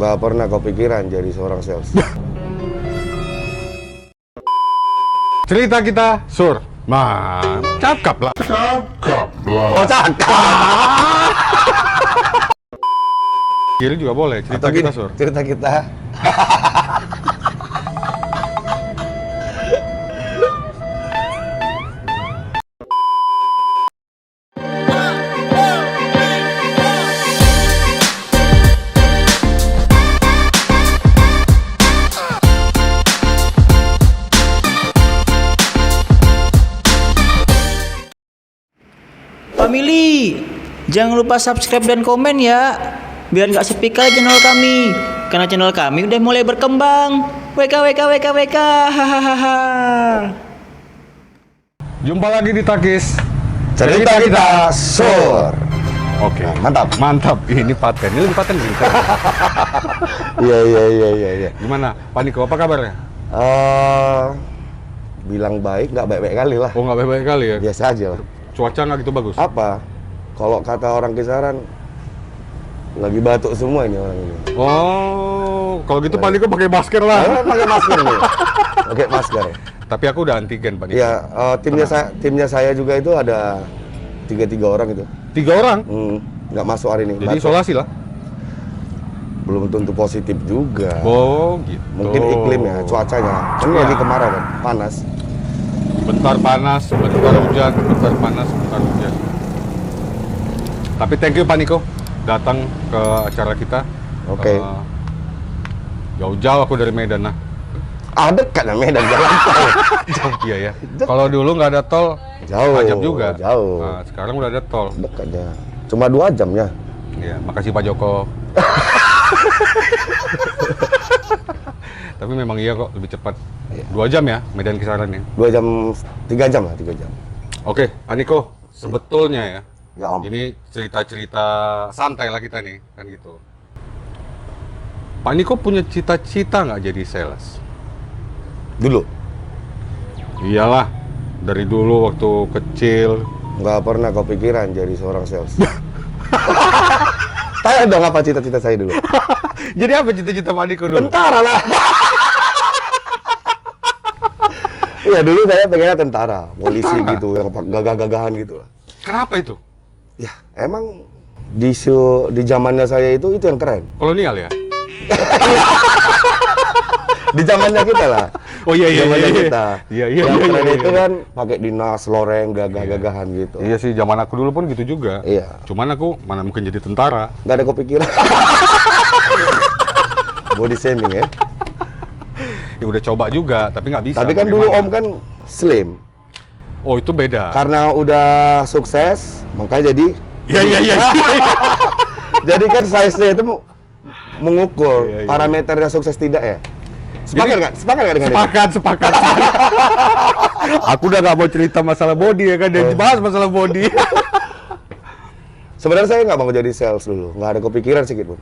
Nggak pernah kepikiran jadi seorang sales. Cerita kita, Sur. Cakep lah. Oh, cakep. Kiri juga boleh, cerita Atau kita, gini, Sur. cerita kita. Family, jangan lupa subscribe dan komen ya, biar nggak sepi kali channel kami. Karena channel kami udah mulai berkembang. WK. Hahaha. Jumpa lagi di Takis. Cerita kita, Sur. Oke, Mantap. mantap. Ini paten, ini lebih paten nih. Iya. Gimana, Pak Niko? Apa kabarnya? Bilang baik, nggak baik-baik kali lah. Oh, nggak baik-baik kali ya? Biasa aja lah. Cuaca nggak gitu bagus? Apa? Kalau kata orang kisaran, lagi batuk semua ini orang ini. Oh, kalau gitu Pak Niko pakai masker lah. Pakai masker nih. Pakai masker. Tapi aku udah antigen, Pak Niko. Iya, timnya saya juga itu ada 3 orang itu. 3 orang? Nggak masuk hari ini. Jadi Batuk. isolasi lah? Belum tentu positif juga. Oh, gitu. Mungkin iklimnya, cuacanya. Kan Iya. lagi kemarau kan, panas. Bentar panas, bentar hujan, bentar panas, bentar hujan. Tapi thank you Pak Niko datang ke acara kita. Oke. Jauh-jauh aku dari Medan nah. Dekat ya Medan jalan tol. Iya ya. Kalau dulu nggak ada tol, Jauh. jam juga. Jauh. Nah, sekarang udah ada tol. Dekatnya. Cuma 2 jam ya. Iya, makasih Pak Joko. Tapi memang iya kok lebih cepat. 2 jam ya Medan Kisaran ya. 2 jam, 3 jam lah, 3 jam. Oke, Pak Niko, sebetulnya ya. Ya Om. Ini cerita-cerita santai lah kita nih, kan gitu. Pak Niko punya cita-cita nggak jadi sales? Dulu Iyalah, dari dulu waktu kecil. nggak pernah kepikiran jadi seorang sales. Tanya dong apa cita-cita saya dulu. Jadi apa cita-cita Pak Niko dulu? Tentara lah. Iya dulu saya pengennya tentara, polisi Tentara? gitu, yang gagah-gagahan gitu lah. Kenapa itu? Ya emang di zamannya saya itu yang keren. Kolonial ya? Di zamannya kita lah. Oh iya Zamannya kita. Iya. Yang keren itu kan pakai dinas, loreng, gagah-gagahan gitu. Iya sih, zaman aku dulu pun gitu juga. Iya. Cuman aku mana mungkin jadi tentara. Nggak ada kepikiran. Body shaming ya. Ya udah coba juga, tapi nggak bisa. Tapi kan dulu Bagaimana? Om kan slim. Oh itu beda. Karena udah sukses, makanya jadi Iya. jadi kan size-nya itu mengukur Iya. parameternya sukses tidak ya. Sepakat nggak? Sepakat nggak dengan itu? Sepakat. Aku udah nggak mau cerita masalah body ya kan, dan bahas masalah body. Sebenarnya saya nggak mau jadi sales dulu, nggak ada kepikiran sedikit pun,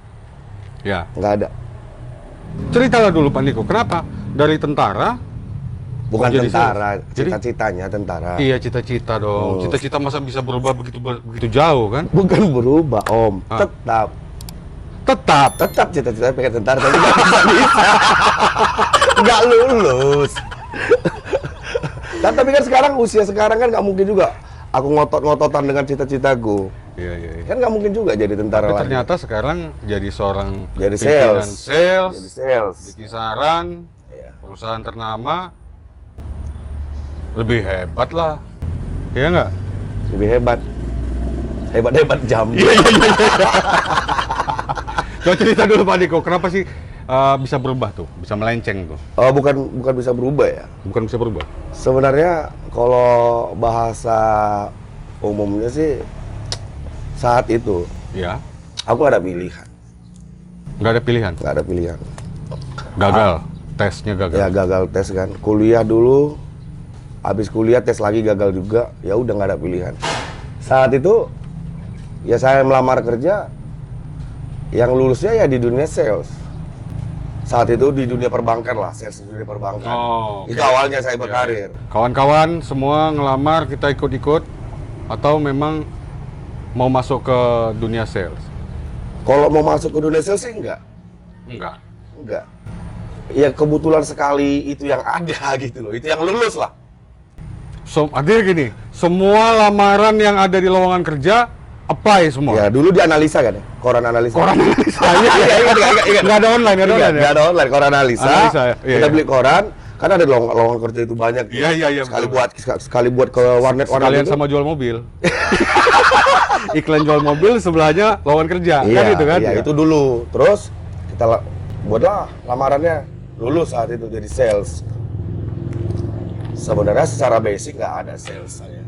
Ya, nggak ada. ceritalah dulu Pak Niko, kenapa dari tentara? Bukan jadi tentara, sales. Jadi- cita-citanya tentara. Iya cita-cita dong. Oh. Cita-cita masa bisa berubah begitu jauh kan? Bukan berubah Om, Ah. tetap cita-cita pengen tentara tapi nggak bisa, nggak lulus. Tapi kan sekarang usia sekarang kan nggak mungkin juga aku ngotot-ngototan dengan cita-citaku. Iya. Kan nggak mungkin juga jadi tentara Tapi lagi. ternyata sekarang jadi seorang Jadi pimpinan sales. sales Jadi sales. di Kisaran, Iya. perusahaan ternama, lebih hebat lah. Iya nggak? Lebih hebat. Hebat jam. Coba cerita dulu Pak Niko, kenapa sih bisa berubah tuh, bisa melenceng tuh? Oh, bukan bisa berubah ya. Bukan bisa berubah. Sebenarnya kalau bahasa umumnya sih saat itu Ya, aku ada pilihan. nggak ada pilihan. Nggak ada pilihan. Gagal, tesnya gagal. Ya gagal tes kan. Kuliah dulu, habis kuliah tes lagi gagal juga. Ya udah nggak ada pilihan. Saat itu ya saya melamar kerja, yang lulusnya ya di dunia sales. Saat itu di dunia perbankan lah, sales di dunia perbankan. Oh, oke. Itu awalnya saya berkarir. Kawan-kawan semua ngelamar, kita ikut-ikut, atau memang mau masuk ke dunia sales? Kalau mau masuk ke dunia sales sih enggak. Enggak. Enggak. Ya kebetulan sekali itu yang ada gitu loh. Itu yang lulus lah. Artinya gini, semua lamaran yang ada di lowongan kerja apply semua. Ya dulu dianalisa kan ya, koran analisa. Koran analisa. Iya, ingat. Nggak ada online, Nggak ada online, koran analisa. Analisa, ya. Iya, Kita iya. beli koran, kan ada lowongan kerja itu banyak. Iya, Sekali buat ke warnet Sekalian itu. sama jual mobil. Iklan jual mobil sebelahnya lowongan kerja, Iya, kan itu kan? Iya, itu dulu. Terus kita buatlah lamarannya. Lulus saat itu jadi sales. Sebenarnya secara basic nggak ada sales saya.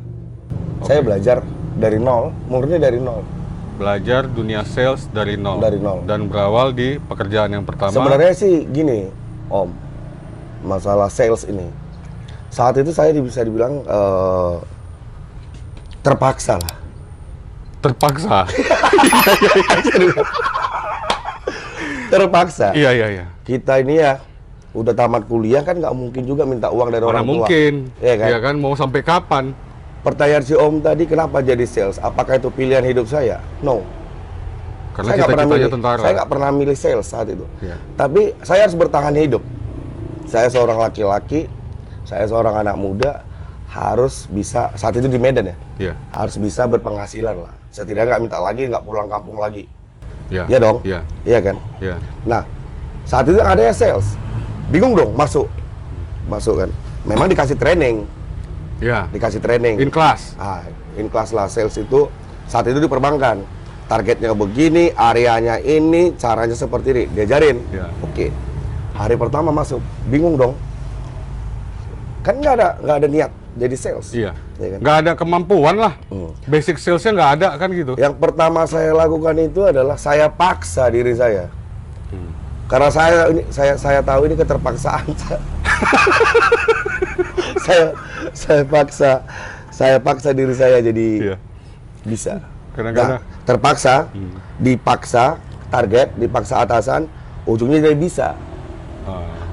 Saya belajar dari nol, murni dari nol. Belajar dunia sales dari nol. Dari nol. Dan berawal di pekerjaan yang pertama. Sebenarnya sih gini, Om, masalah sales ini. Saat itu saya bisa dibilang terpaksa lah. Terpaksa. Terpaksa. Iya. Kita ini ya udah tamat kuliah kan nggak mungkin juga minta uang dari Mana orang tua. mungkin. Iya kan? Mau sampai kapan? Pertanyaan si Om tadi, kenapa jadi sales? Apakah itu pilihan hidup saya? No. Karena Saya nggak pernah cita-citanya milih. tentara. Saya nggak pernah milih sales saat itu. Iya. Tapi saya harus bertahan hidup. Saya seorang laki-laki, saya seorang anak muda, harus bisa, saat itu di Medan ya, Iya. harus bisa berpenghasilan lah. Setidaknya nggak minta lagi, nggak pulang kampung lagi. Iya. Iya dong? Iya. Iya kan? Iya. Nah, saat itu ada ya sales. Bingung dong, masuk kan. Memang dikasih training, Iya. dikasih training. In class. In class lah, sales itu saat itu di perbankan. Targetnya begini, areanya ini, caranya seperti ini, diajarin. Iya. Oke. Hari pertama masuk, bingung dong. Kan nggak ada niat jadi sales. Iya. Ya kan? Nggak ada kemampuan lah. Hmm. Basic salesnya nggak ada kan gitu. Yang pertama saya lakukan itu adalah saya paksa diri saya. Karena saya tahu ini keterpaksaan. saya paksa diri saya jadi Iya. bisa. Kadang-kadang. Nah, terpaksa, dipaksa target, dipaksa atasan, ujungnya jadi bisa.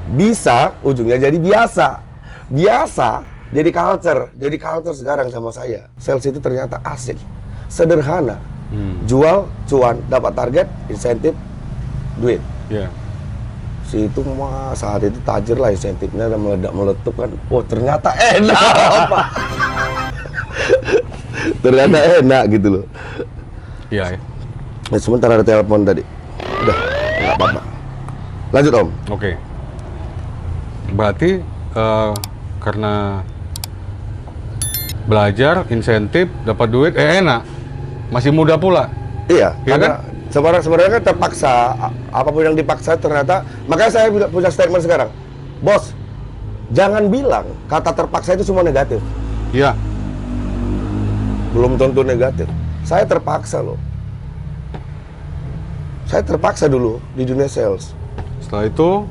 Bisa, ujungnya jadi biasa. Biasa jadi culture sekarang sama saya. Sales itu ternyata asik, sederhana. Jual, cuan, dapat target, insentif, duit. Iya. Si itu mah saat itu tajir lah, insentifnya dan meletup kan. Oh ternyata enak Pak. Ternyata enak gitu loh. Iya. Nah, sebentar ada telepon tadi. Udah, nggak apa-apa. Lanjut Om. Oke. Berarti karena belajar, insentif, dapat duit, enak. Masih muda pula. Iya, Iya karena sebenarnya kan terpaksa. Apapun yang dipaksa ternyata. Makanya saya punya statement sekarang. Bos, jangan bilang kata terpaksa itu semua negatif. Iya. Belum tentu negatif. Saya terpaksa loh. Saya terpaksa dulu di dunia sales. Setelah itu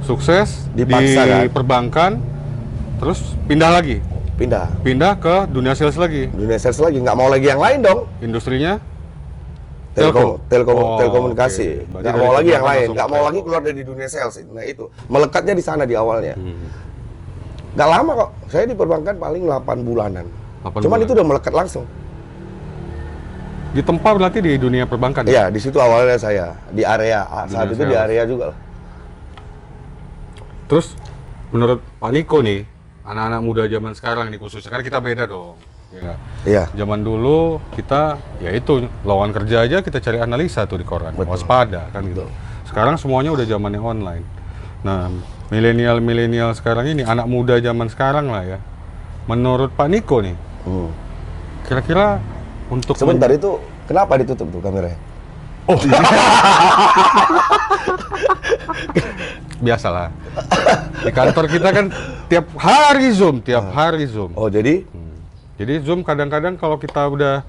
sukses Dipaksa, di kan? perbankan, terus pindah lagi. Pindah ke dunia sales lagi. Dunia sales lagi, nggak mau lagi yang lain dong. Industrinya Telco. Telekomunikasi. Oke. Berarti Nggak dari mau lagi yang perbankan lain, langsung nggak ke mau telco. lagi keluar dari dunia sales. Nah itu, melekatnya di sana di awalnya. Nggak lama kok, saya di perbankan paling 8 bulanan. 8 Cuman bulan. itu udah melekat langsung. Ditempa berarti di dunia perbankan. Iya, di situ awalnya saya di area saat Dunia itu di sales. area juga lah. Terus menurut Pak Niko nih, anak-anak muda zaman sekarang nih khususnya, kan kita beda dong. Ya nggak? Iya. Zaman dulu kita, ya itu, lowongan kerja aja kita cari analisa tuh di koran, Betul. waspada kan gitu. Sekarang semuanya udah zamannya online. Nah, milenial sekarang ini, anak muda zaman sekarang lah ya. Menurut Pak Niko nih, kira-kira untuk Sebentar itu kenapa ditutup tuh kameranya? biasalah. Di kantor kita kan tiap hari Zoom. Oh jadi Jadi Zoom kadang-kadang kalau kita udah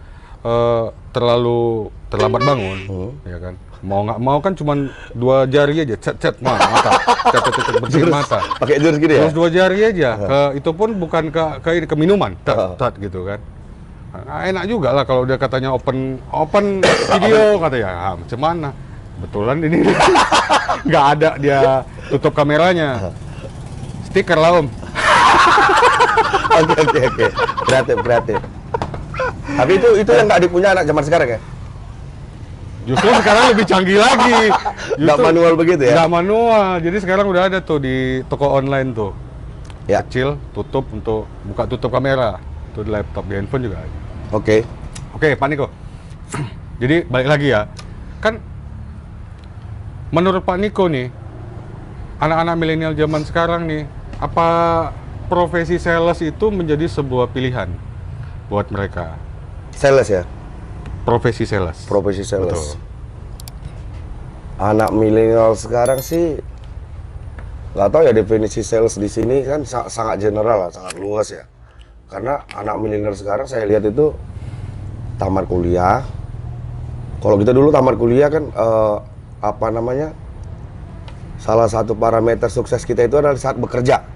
terlalu terlambat bangun, ya kan. Mau nggak mau kan cuman 2 jari aja, cet mata, cet bersihin mata. pakai jurus gini ya? Terus 2 jari aja. Itu pun bukan ke minuman, tat gitu kan. Nah, enak juga lah kalau dia katanya open video katanya. Ah, macam mana? Betulan ini nggak ada dia tutup kameranya. Stiker lah Om. Oke. Kreatif. Tapi itu yang nggak dipunya anak zaman sekarang ya? Justru sekarang lebih canggih lagi. Nggak manual begitu ya? Nggak manual. Jadi sekarang udah ada tuh di toko online tuh. Ya. Kecil, tutup untuk buka tutup kamera. Tuh di laptop, di handphone juga ada. Oke. Oke, Pak Niko. Jadi balik lagi ya. Kan menurut Pak Niko nih, anak-anak milenial zaman sekarang nih, apa profesi sales itu menjadi sebuah pilihan buat mereka? Sales ya? Profesi sales. Profesi sales. Betul. Anak milenial sekarang sih nggak tahu ya, definisi sales di sini kan sangat general lah, sangat luas ya. Karena anak milenial sekarang saya lihat itu tamat kuliah. Kalau kita dulu tamat kuliah kan salah satu parameter sukses kita itu adalah saat bekerja.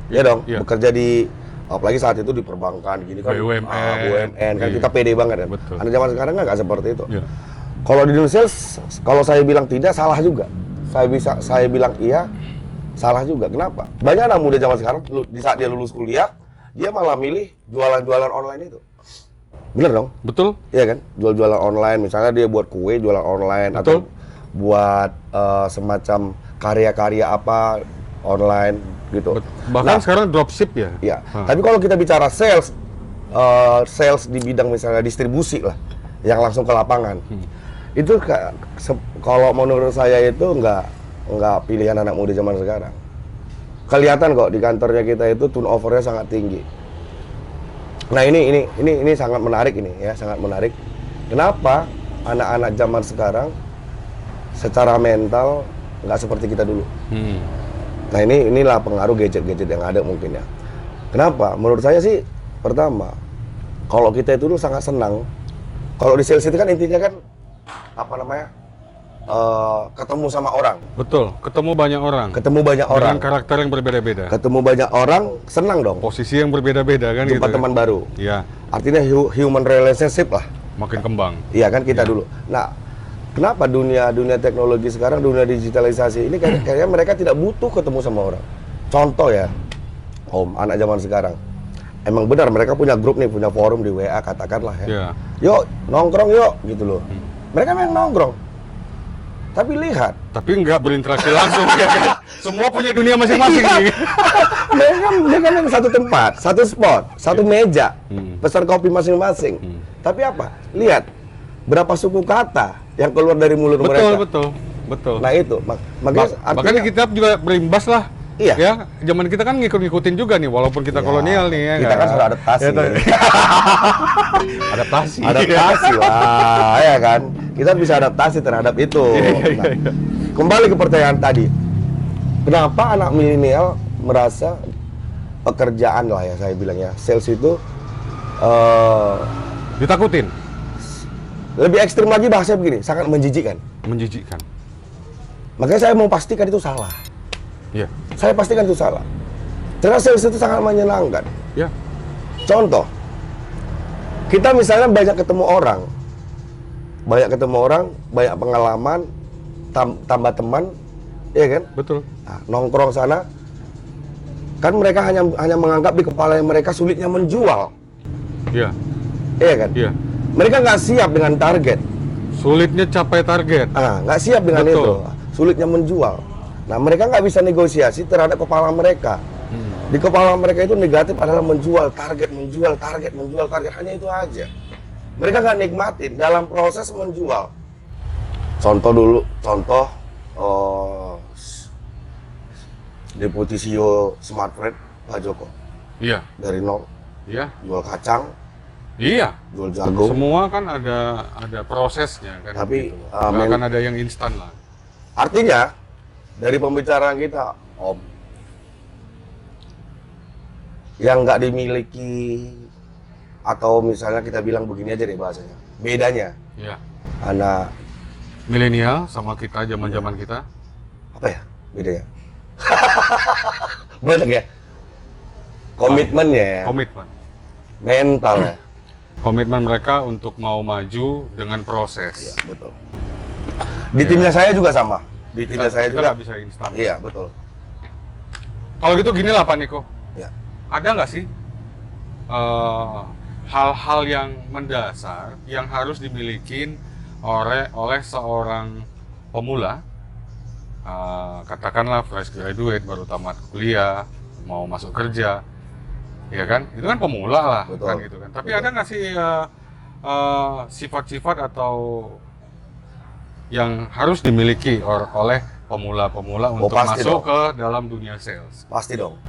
Ya dong, Iya. bekerja di apalagi saat itu di perbankan gini kan, BUMN. BUMN kan Iya. kita pede banget kan. Betul. Anak zaman sekarang kan nggak seperti itu. Iya. Kalau di dunia sales, kalau saya bilang tidak, salah juga. Saya bilang iya, salah juga. Kenapa? Banyak anak muda zaman sekarang di saat dia lulus kuliah, dia malah milih jualan-jualan online itu. Bener dong? Betul? Iya kan? Jual-jualan online, misalnya dia buat kue, jualan online, Betul. atau buat semacam karya-karya apa online gitu. Bahkan sekarang dropship ya? Ya. Tapi kalau kita bicara sales, sales di bidang misalnya distribusi lah, yang langsung ke lapangan, itu kalau menurut saya itu nggak pilihan anak muda zaman sekarang. Kelihatan kok di kantornya kita itu turnovernya sangat tinggi. Nah ini sangat menarik ini ya, sangat menarik. Kenapa anak-anak zaman sekarang secara mental nggak seperti kita dulu? Nah inilah pengaruh gadget-gadget yang ada mungkin ya. Kenapa? Menurut saya sih pertama, kalau kita itu dulu sangat senang. Kalau di sales itu kan intinya kan ketemu sama orang. Betul, ketemu banyak orang. Ketemu banyak orang. Dengan karakter yang berbeda-beda. Ketemu banyak orang, senang dong. Posisi yang berbeda-beda kan Jumpa gitu. teman baru. Iya, Artinya human relationship lah. makin kembang. Iya kan kita dulu. Nah, kenapa dunia teknologi sekarang, dunia digitalisasi ini kayaknya mereka tidak butuh ketemu sama orang. Contoh ya, anak zaman sekarang. Emang benar mereka punya grup nih, punya forum di WA katakanlah ya. Iya. Yuk, nongkrong yuk gitu loh. Mereka memang nongkrong. Tapi lihat, Tapi nggak berinteraksi langsung ya kan? Semua punya dunia masing-masing nih. mereka memang satu tempat, satu spot, satu meja, pesan kopi masing-masing. Tapi apa? Lihat berapa suku kata yang keluar dari mulut mereka. Betul. Nah itu, makanya Makanya kita juga berimbas lah. Iya. Ya, zaman kita kan ngikutin juga nih, walaupun kita Ya, kolonial nih ya. kita kan sudah adaptasi. Ya, kan? adaptasi. Adaptasi lah, ya kan? Kita bisa adaptasi terhadap itu. Nah, kembali ke pertanyaan tadi, kenapa anak milenial merasa pekerjaan lah ya saya bilang ya, sales itu Ditakutin, lebih ekstrim lagi bahasanya begini, sangat menjijikkan. menjijikkan. Makanya saya mau pastikan itu salah. Iya. Saya pastikan itu salah. Karena sales itu sangat menyenangkan. Ya. Contoh, kita misalnya banyak ketemu orang, banyak pengalaman, tambah teman, ya kan? Betul. Nah, nongkrong sana, kan mereka hanya menganggap di kepala mereka sulitnya menjual, Iya. iya kan? Iya. Mereka nggak siap dengan target, Sulitnya capai target. nggak siap dengan Betul. itu, sulitnya menjual. Nah, mereka nggak bisa negosiasi terhadap kepala mereka. Di kepala mereka itu negatif adalah menjual target, hanya itu aja. Mereka nggak nikmatin dalam proses menjual. Contoh Deputi CEO Smartfren Pak Joko Iya. dari nol, Iya. jual kacang, Iya. jual jagung. Semua kan ada prosesnya kan. Tapi, gitu. uh, Nggak men- akan ada yang instan lah. Artinya dari pembicaraan kita, yang nggak dimiliki, atau misalnya kita bilang begini aja deh bahasanya, bedanya Iya. anak Milenial sama kita zaman-zaman kita. apa ya bedanya? Banyak ya, komitmennya ya, Komitmen. mental ya. Komitmen mereka untuk mau maju dengan proses. Iya, betul. Di timnya saya juga sama. Di timnya saya kita juga. nggak bisa instan. Iya, betul. Kalau gitu gini lah Pak Niko. Ya. Ada nggak sih hal-hal yang mendasar yang harus dimiliki oleh seorang pemula, katakanlah fresh graduate baru tamat kuliah, mau masuk kerja, ya kan? Itu kan pemula lah, Betul. kan gitu kan. Tapi Betul. ada nggak sih sifat-sifat atau yang harus dimiliki oleh pemula-pemula untuk pasti masuk dong. ke dalam dunia sales? Pasti dong.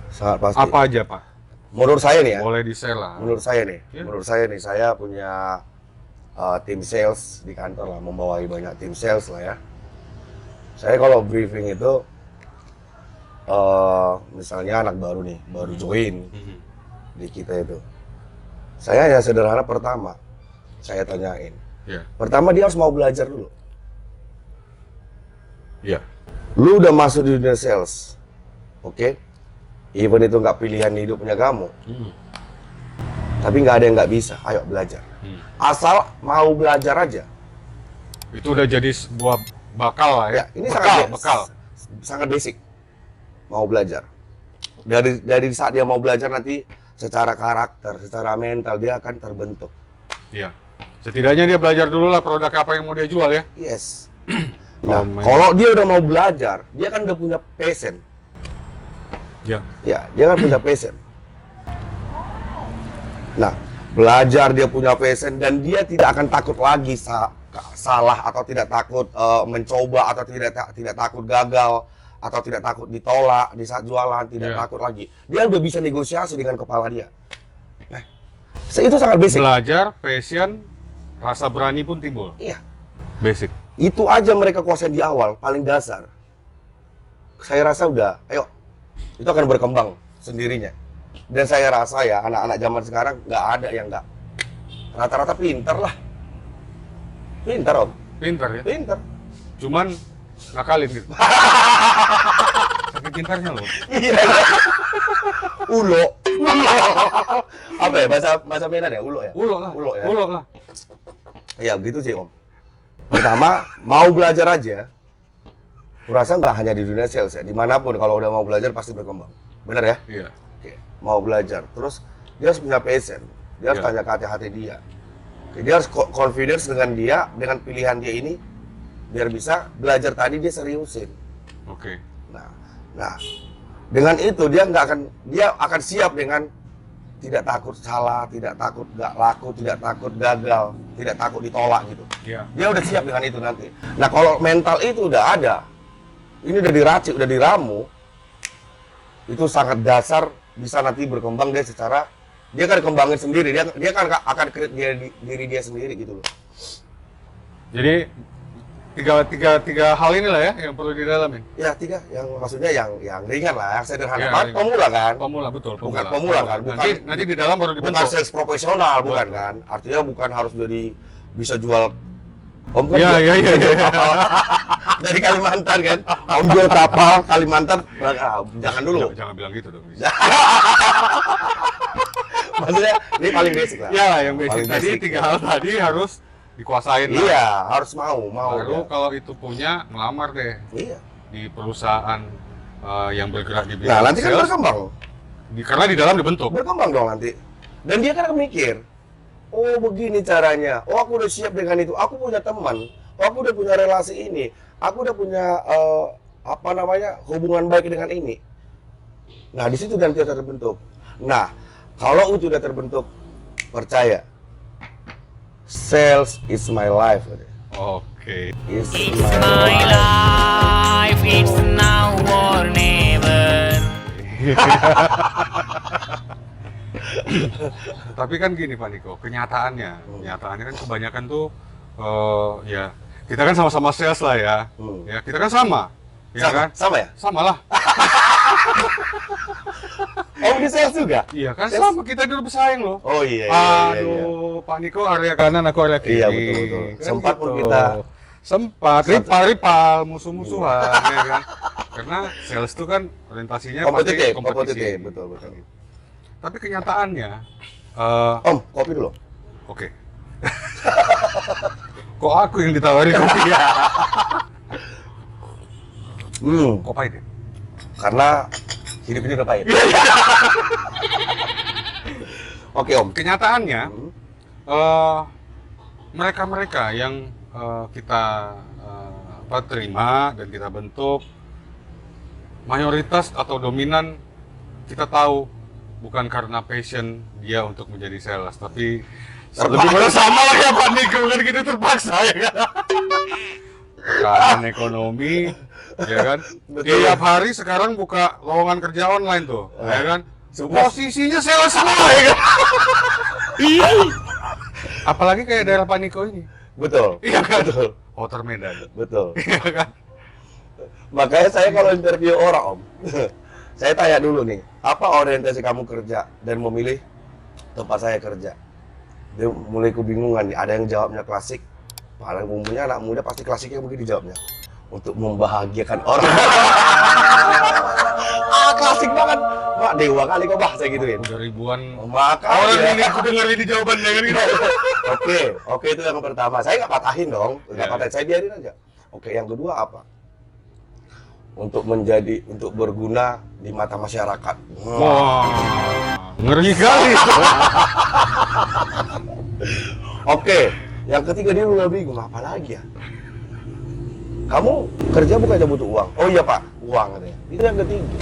Sangat pasti. Apa aja, Pak? Menurut saya nih ya. Boleh di-share lah. Menurut saya nih. Iya. Menurut saya nih, saya punya tim sales di kantor lah, membawahi banyak tim sales lah ya. Saya kalau briefing itu, misalnya anak baru nih, baru join di kita itu. Saya ya sederhana pertama, saya tanyain. Iya. Pertama dia harus mau belajar dulu. Iya. Lu udah masuk di dunia sales, oke? Even itu nggak pilihan hidupnya kamu, tapi nggak ada yang nggak bisa. Ayo belajar. Asal mau belajar aja. Itu udah jadi sebuah bakal lah ya. Ya, ini bekal. sangat basic. Mau belajar. Dari saat dia mau belajar nanti secara karakter, secara mental dia akan terbentuk. Iya. Setidaknya dia belajar dulu lah produk apa yang mau dia jual ya. Yes. Nah, Oh, kalau dia udah mau belajar, dia kan udah punya passion. Iya. Ya, dia kan punya passion. Nah, belajar dia punya passion dan dia tidak akan takut lagi salah atau tidak takut mencoba atau tidak takut gagal atau tidak takut ditolak di saat jualan, tidak Iya. takut lagi. Dia udah bisa negosiasi dengan kepala dia. Nah, itu sangat basic. Belajar, passion, rasa berani pun timbul. Iya. Basic. Itu aja mereka kuasain di awal, paling dasar. Saya rasa udah, ayo, itu akan berkembang sendirinya. Dan saya rasa ya, anak-anak zaman sekarang nggak ada yang nggak. Rata-rata pinter lah. Pinter, Om. Pintar ya. Pinter. Cuman ngakalin gitu. Saking pintarnya loh. Iya. Ulo. Apa ya, bahasa Medan ya? Ulo ya? Ulo lah. Ulo ya? Ulo lah. Ya, gitu sih, Om. Pertama, mau belajar aja. Kurasa nggak hanya di dunia sales ya. Dimanapun kalau udah mau belajar pasti berkembang. Bener ya? Iya. Oke, mau belajar. Terus dia harus punya passion. Dia harus Iya. tanya ke hati-hati dia. Oke, dia harus confidence dengan dia, dengan pilihan dia ini, biar bisa belajar tadi dia seriusin. Oke. Nah, dengan itu dia akan siap dengan tidak takut salah, tidak takut nggak laku, tidak takut gagal, tidak takut ditolak gitu. Iya. Dia udah siap dengan itu nanti. Nah, kalau mental itu udah ada, ini udah diracik, udah diramu, itu sangat dasar, bisa nanti berkembang dia secara, dia akan kembangin sendiri, dia akan create diri dia sendiri gitu loh. Jadi tiga hal inilah ya yang perlu didalamin. Ya, tiga, yang maksudnya yang ringan lah, yang sederhana. Ya, Kan ringan. pemula kan? Pemula betul. Bukan pemula kan? Nanti di dalam baru Bukan dibentuk. sales profesional, bukan kan? Artinya bukan harus jadi bisa jual. Om kan Iya, iya, iya, iya. kapal dari Kalimantan kan? Om jual kapal Kalimantan, jangan dulu. Jangan bilang gitu dong. Maksudnya ini paling basic lah. Ya, yang basic Paling tadi basic, tiga ya. hal tadi harus dikuasain lah. Iya, harus mau Baru ya. kalau itu punya ngelamar deh Iya. di perusahaan yang bergerak di bidang Nah, nanti kan sales. berkembang. Karena di dalam dibentuk. Berkembang dong nanti. Dan dia kan akan mikir, oh begini caranya, oh aku udah siap dengan itu, aku punya teman, oh aku udah punya relasi ini, aku udah punya hubungan baik dengan ini. Nah, di situ nanti akan terbentuk. Nah, kalau itu udah terbentuk, percaya, sales is my life. Oke. Is It's my my life. life, it's now or never. Tapi kan gini Pak Niko, kenyataannya kan kebanyakan tuh ya kita kan sama-sama sales lah ya. Ya kita kan sama. Ya Sama, kan? sama ya? Sama lah. Oh, di sales juga? Iya kan Sales? sama, kita dulu bersaing loh. Oh iya, iya, iya, iya. Aduh, Pak Niko area kanan, aku area kiri. Iya, betul. Kan Sempat pun gitu. kita sempat rival, musuh-musuhan ya kan. Karena sales itu kan orientasinya pasti kompetitif, betul. Tapi kenyataannya Om, kopi dulu. oke. Kok aku yang ditawarin kopi ya? Kok pahit ya? Karena hidup ini udah pahit. Oke, Om. Kenyataannya mereka-mereka yang kita terima dan kita bentuk, mayoritas atau dominan kita tahu bukan karena passion dia untuk menjadi sales, tapi lebih pada sama lah ya Pak Niko kan gitu, terpaksa ya kan. Tekanan ekonomi, ya kan. Tiap hari sekarang buka lowongan kerja online tuh, ya kan. Posisinya sales semua ya kan. Apalagi kayak daerah Pak Niko ini. Betul. Iya kan? Betul. Hotel Medan. Betul. Iya kan? Makanya saya kalau interview orang, Om, saya tanya dulu nih, apa orientasi kamu kerja dan memilih tempat saya kerja? Dia mulai kebingungan nih, ada yang jawabnya klasik, paling umumnya anak muda pasti klasiknya begini jawabnya, untuk membahagiakan orang. Klasik banget, Pak, dewa kali kok bahasa gituin. Udah ribuan Makanya. orang ini aku denger ini jawabannya kan gitu. Oke, itu yang pertama. Saya nggak patahin dong, nggak Ya. patahin, saya biarin aja. Oke, yang kedua apa? Untuk berguna di mata masyarakat. Wah, ngeri kali. Oke, yang ketiga dia udah bingung, apa lagi ya? Kamu kerja bukannya butuh uang? Oh iya Pak, uang katanya. Itu yang ketiga.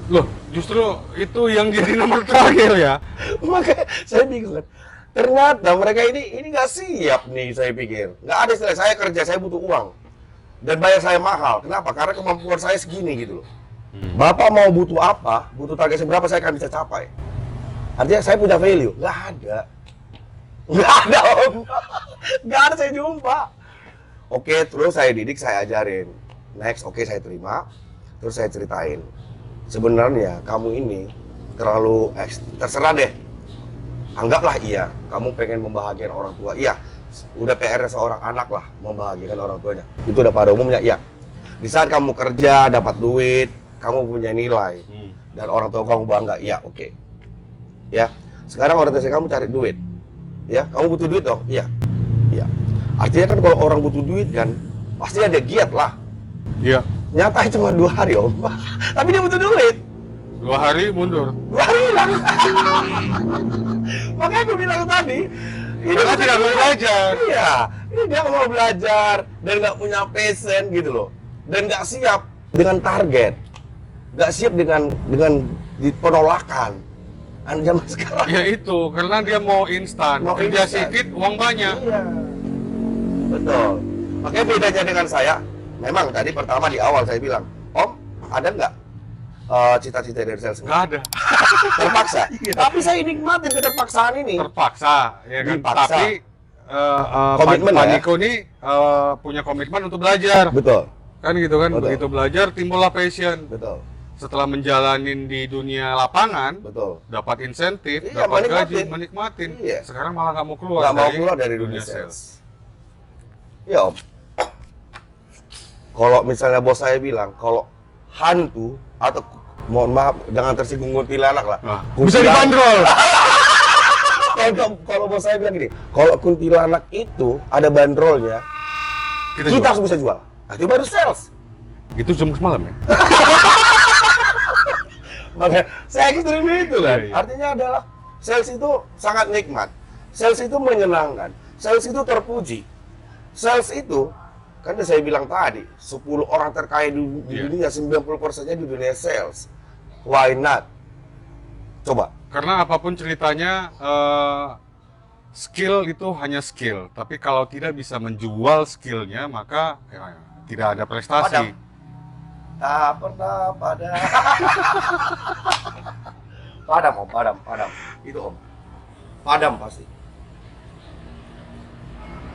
Loh, justru itu yang jadi nomor terakhir ya. Makanya saya bingung kan. Ternyata mereka ini nggak siap nih, saya pikir. Nggak ada istilah, saya kerja, saya butuh uang. Dan bayar saya mahal. Kenapa? Karena kemampuan saya segini gitu loh. Bapak mau butuh apa, butuh target seberapa saya akan bisa capai. Artinya saya punya value. Nggak ada. Nggak ada, Om. Nggak ada, saya jumpa. Oke, terus saya didik, saya ajarin. Next, oke, saya terima. Terus saya ceritain. Sebenarnya kamu ini terlalu terserah deh. Anggaplah iya, kamu pengen membahagiakan orang tua. Iya, udah PR seorang anak lah membahagiakan orang tuanya. Itu udah pada umumnya, iya. Di saat kamu kerja, dapat duit, kamu punya nilai. Dan orang tua kamu bangga, iya, oke. Ya, sekarang orientasi kamu cari duit. Ya, kamu butuh duit dong? Iya. Iya. Artinya kan kalau orang butuh duit kan, pasti ada giat lah. Iya. Nyatanya cuma 2 hari, Om. Tapi dia butuh duit. 2 hari mundur. 2 hari hilang. Makanya aku bilang tadi, ini Karena tidak mau belajar. Iya, ini dia nggak mau belajar dan nggak punya passion gitu loh, dan nggak siap dengan target, nggak siap dengan penolakan. Zaman sekarang. Ya itu, karena dia mau instan. Mau Kerja instan. sedikit, uang banyak. Iya, betul. Makanya bedanya dengan saya, memang tadi pertama di awal saya bilang, Om, ada nggak cita-cita dari sales? Nggak ada. Terpaksa. Tapi saya nikmatin keterpaksaan ini. Terpaksa, ya kan? Dipaksa. Tapi Komitmen Pak ya? Niko ini punya komitmen untuk belajar. Betul, Kan gitu kan, Betul. begitu belajar timbullah passion. betul, Setelah menjalanin di dunia lapangan, betul. dapat insentif, Iya, dapat gaji, menikmatin. menikmatin. Iya. Sekarang malah nggak mau keluar Nggak mau keluar dari dunia sales. Ya Om, kalau misalnya bos saya bilang, kalau hantu atau mohon maaf, jangan tersinggung kuntilanak lah. Nah, bisa Kuntilanak- dibanderol. Kalau bos saya bilang gini, kalau kuntilanak itu ada bandrolnya, kita jual. harus bisa jual. Nah, itu baru sales. Itu jam semalam ya? Makanya saya ekstrim itu kan. Iya, iya. Artinya adalah sales itu sangat nikmat. Sales itu menyenangkan. Sales itu terpuji. Sales itu kan saya bilang tadi, 10 orang terkaya di Iya. dunia, 90%-nya di dunia sales. Why not? Coba. Karena apapun ceritanya, skill itu hanya skill. Tapi kalau tidak bisa menjual skillnya, maka ya, tidak ada prestasi. Tak pernah padam. Padam Om, padam. Itu Om. Padam pasti.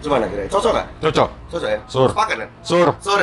Gimana kira? Cocok nggak? Cocok. Cocok ya? Sur. Sepakat kan? Sur. Sur.